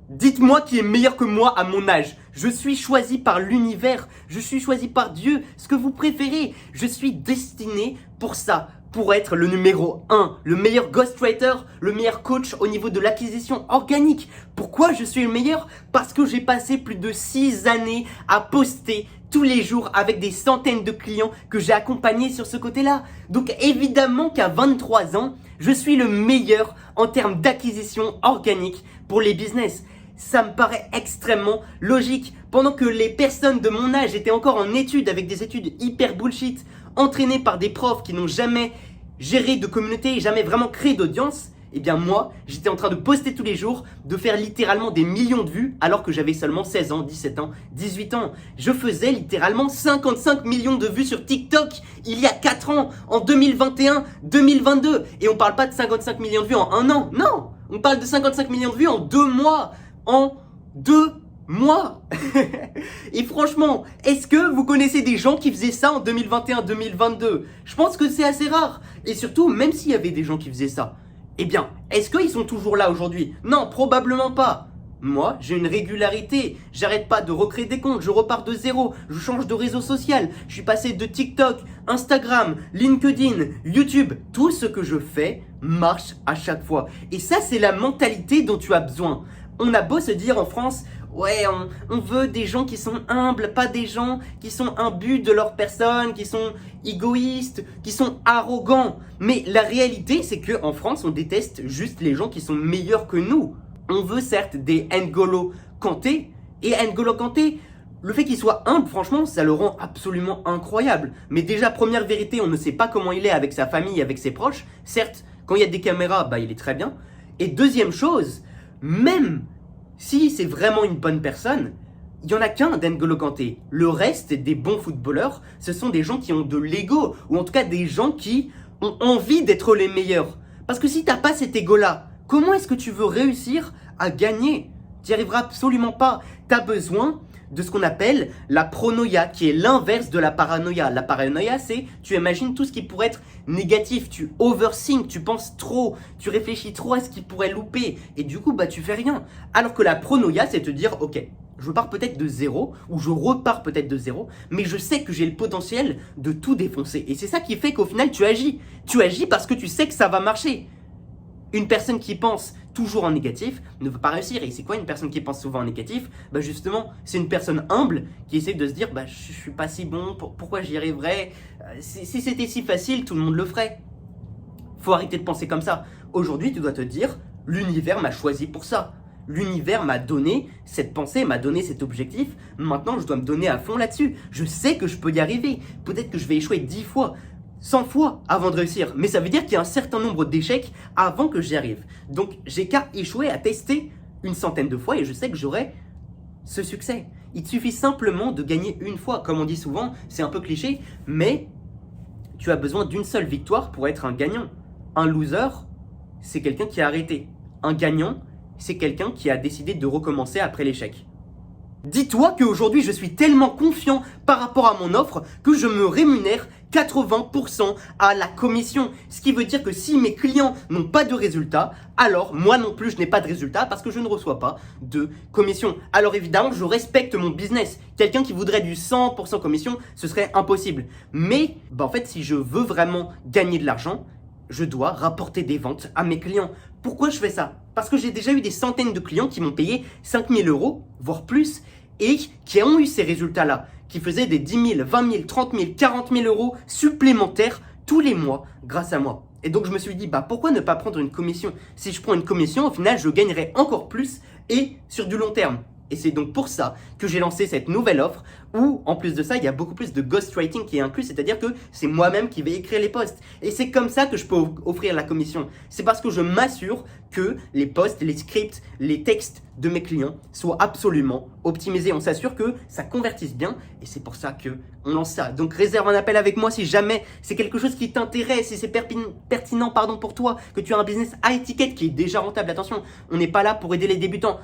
Dites-moi qui est meilleur que moi à mon âge. Je suis choisi par l'univers, je suis choisi par Dieu, ce que vous préférez. Je suis destiné pour ça, pour être le numéro 1, le meilleur ghostwriter, le meilleur coach au niveau de l'acquisition organique. Pourquoi je suis le meilleur? Parce que j'ai passé plus de 6 années à poster tous les jours avec des centaines de clients que j'ai accompagnés sur ce côté-là. Donc évidemment qu'à 23 ans, je suis le meilleur en termes d'acquisition organique pour les business. Ça me paraît extrêmement logique. Pendant que les personnes de mon âge étaient encore en études avec des études hyper bullshit, entraînées par des profs qui n'ont jamais géré de communauté, jamais vraiment créé d'audience, eh bien moi, j'étais en train de poster tous les jours, de faire littéralement des millions de vues alors que j'avais seulement 16 ans, 17 ans, 18 ans. Je faisais littéralement 55 millions de vues sur TikTok il y a 4 ans, en 2021, 2022. Et on parle pas de 55 millions de vues en un an, non! On parle de 55 millions de vues en 2 mois. En 2 mois. Et franchement, est-ce que vous connaissez des gens qui faisaient ça en 2021-2022? Je pense que c'est assez rare. Et surtout, même s'il y avait des gens qui faisaient ça, eh bien, est-ce qu'ils sont toujours là aujourd'hui? Non, probablement pas. Moi, j'ai une régularité. J'arrête pas de recréer des comptes. Je repars de zéro. Je change de réseau social. Je suis passé de TikTok, Instagram, LinkedIn, YouTube. Tout ce que je fais marche à chaque fois. Et ça, c'est la mentalité dont tu as besoin. On a beau se dire en France, ouais, on veut des gens qui sont humbles, pas des gens qui sont imbus de leur personne, qui sont égoïstes, qui sont arrogants. Mais la réalité, c'est qu'en France, on déteste juste les gens qui sont meilleurs que nous. On veut certes des N'Golo Kanté, et N'Golo Kanté, le fait qu'il soit humble, franchement, ça le rend absolument incroyable. Mais déjà, première vérité, on ne sait pas comment il est avec sa famille, avec ses proches. Certes, quand il y a des caméras, bah, il est très bien. Et deuxième chose, même si c'est vraiment une bonne personne, il n'y en a qu'un d'N'Golo Kanté. Le reste des bons footballeurs, ce sont des gens qui ont de l'ego, ou en tout cas des gens qui ont envie d'être les meilleurs. Parce que si tu n'as pas cet ego-là, comment est-ce que tu veux réussir à gagner? Tu n'y arriveras absolument pas. Tu as besoin de ce qu'on appelle la pronoia, qui est l'inverse de la paranoïa. La paranoïa, c'est tu imagines tout ce qui pourrait être négatif, tu overthink, tu penses trop, tu réfléchis trop à ce qui pourrait louper, et du coup, bah tu fais rien. Alors que la pronoia, c'est te dire, ok, je pars peut-être de zéro, ou je repars peut-être de zéro, mais je sais que j'ai le potentiel de tout défoncer. Et c'est ça qui fait qu'au final, tu agis. Tu agis parce que tu sais que ça va marcher. Une personne qui pense toujours en négatif ne peut pas réussir. Et c'est quoi une personne qui pense souvent en négatif? Bah justement, c'est une personne humble qui essaie de se dire bah je suis pas si bon, pourquoi j'y arriverais? Si c'était si facile, tout le monde le ferait. Faut arrêter de penser comme ça. Aujourd'hui, tu dois te dire l'univers m'a choisi pour ça. L'univers m'a donné cette pensée, m'a donné cet objectif. Maintenant, je dois me donner à fond là-dessus. Je sais que je peux y arriver. Peut-être que je vais échouer 10 fois. 100 fois avant de réussir, mais ça veut dire qu'il y a un certain nombre d'échecs avant que j'y arrive. Donc j'ai qu'à échouer, à tester une centaine de fois et je sais que j'aurai ce succès. Il te suffit simplement de gagner une fois. Comme on dit souvent, c'est un peu cliché, mais tu as besoin d'une seule victoire pour être un gagnant. Un loser, c'est quelqu'un qui a arrêté. Un gagnant, c'est quelqu'un qui a décidé de recommencer après l'échec. Dis-toi qu'aujourd'hui, je suis tellement confiant par rapport à mon offre que je me rémunère 80% à la commission. Ce qui veut dire que si mes clients n'ont pas de résultat, alors moi non plus je n'ai pas de résultat parce que je ne reçois pas de commission. Alors évidemment, je respecte mon business. Quelqu'un qui voudrait du 100% commission, ce serait impossible. Mais bah en fait, si je veux vraiment gagner de l'argent, je dois rapporter des ventes à mes clients. Pourquoi je fais ça? Parce que j'ai déjà eu des centaines de clients qui m'ont payé 5 000 €, voire plus, et qui ont eu ces résultats-là, qui faisaient des 10 000, 20 000, 30 000, 40 000 € supplémentaires tous les mois grâce à moi. Et donc je me suis dit, bah pourquoi ne pas prendre une commission? Si je prends une commission, au final, je gagnerai encore plus et sur du long terme. Et c'est donc pour ça que j'ai lancé cette nouvelle offre où, en plus de ça, il y a beaucoup plus de ghostwriting qui est inclus, c'est-à-dire que c'est moi-même qui vais écrire les posts. Et c'est comme ça que je peux offrir la commission. C'est parce que je m'assure que les posts, les scripts, les textes de mes clients soient absolument optimisés. On s'assure que ça convertisse bien et c'est pour ça qu'on lance ça. Donc réserve un appel avec moi si jamais c'est quelque chose qui t'intéresse, si c'est pertinent pour toi, que tu as un business à étiquette qui est déjà rentable. Attention, on n'est pas là pour aider les débutants.